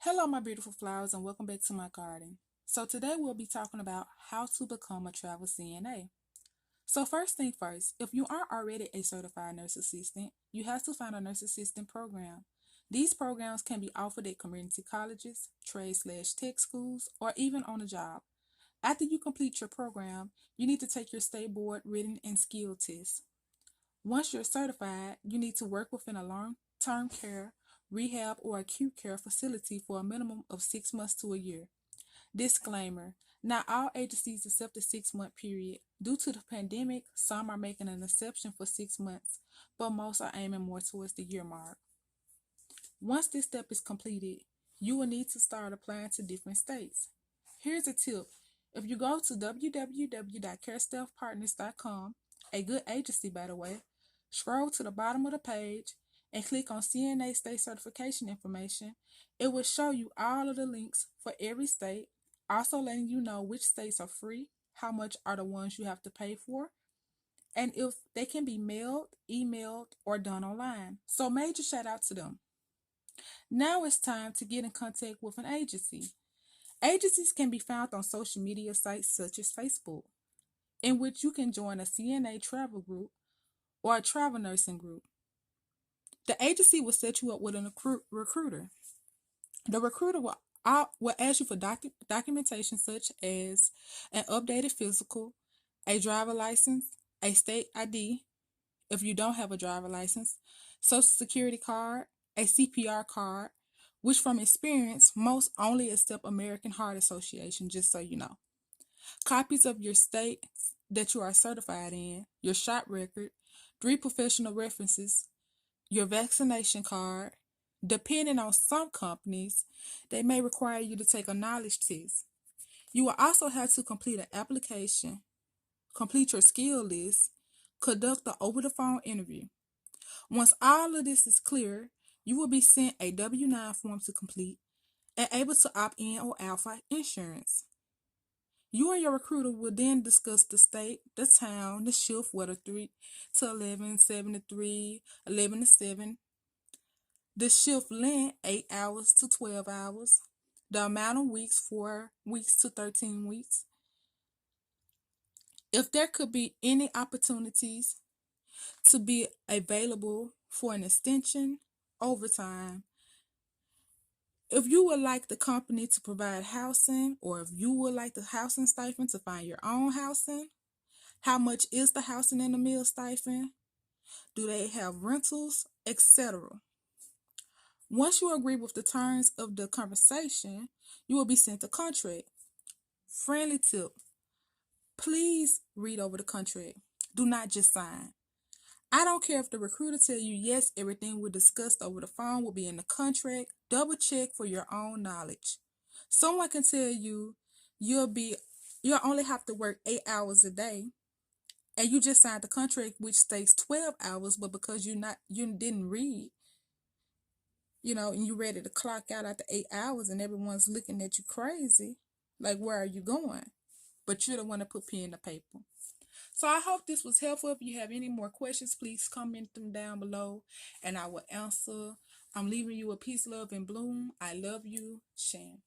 Hello, my beautiful flowers, and welcome back to my garden. So today we'll be talking about how to become a travel CNA. So first thing first, if you aren't already a certified nurse assistant, you have to find a nurse assistant program. These programs can be offered at community colleges, trade/tech schools, or even on a job. After you complete your program, you need to take your state board written and skill test. Once you're certified, you need to work within a long-term care, rehab, or acute care facility for a minimum of 6 months to a year. Disclaimer: not all agencies accept a 6 month period. Due to the pandemic, some are making an exception for 6 months, but most are aiming more towards the year mark. Once this step is completed, you will need to start applying to different states. Here's a tip: if you go to www.carestaffpartners.com, a good agency by the way, scroll to the bottom of the page and click on CNA state certification information, it will show you all of the links for every state, also letting you know which states are free, how much are the ones you have to pay for, and if they can be mailed, emailed, or done online. So major shout out to them. Now it's time to get in contact with an agency. Agencies can be found on social media sites such as Facebook, in which you can join a CNA travel group or a travel nursing group. The agency will set you up with a recruiter. The recruiter will ask you for documentation such as an updated physical, a driver license, a state ID if you don't have a driver license, social security card, a CPR card, which from experience, most only accept American Heart Association, just so you know. Copies of your states that you are certified in, your shot record, 3 professional references, your vaccination card. Depending on some companies, they may require you to take a knowledge test. You will also have to complete an application, complete your skill list, conduct an over-the-phone interview. Once all of this is clear, you will be sent a W-9 form to complete and able to opt in or out for insurance. You and your recruiter will then discuss the state, the town, the shift, whether 3 to 11, 7 to 3, 11 to 7, the shift length, 8 hours to 12 hours, the amount of weeks, 4 weeks to 13 weeks, if there could be any opportunities to be available for an extension, overtime, if you would like the company to provide housing, or if you would like the housing stipend to find your own housing, how much is the housing and the meal stipend, do they have rentals, etc. Once you agree with the terms of the conversation, you will be sent a contract. Friendly tip: please read over the contract. Do not just sign. I don't care if the recruiter tell you yes, everything we discussed over the phone will be in the contract. Double check for your own knowledge. Someone can tell you you'll only have to work 8 hours a day, and you just signed the contract which states 12 hours, but because you didn't read, and you ready to clock out after 8 hours, and everyone's looking at you crazy, like, where are you going? But you're the one that put pen to paper. So I hope this was helpful. If you have any more questions, please comment them down below and I will answer. I'm leaving you with peace, love, and bloom. I love you, Shan.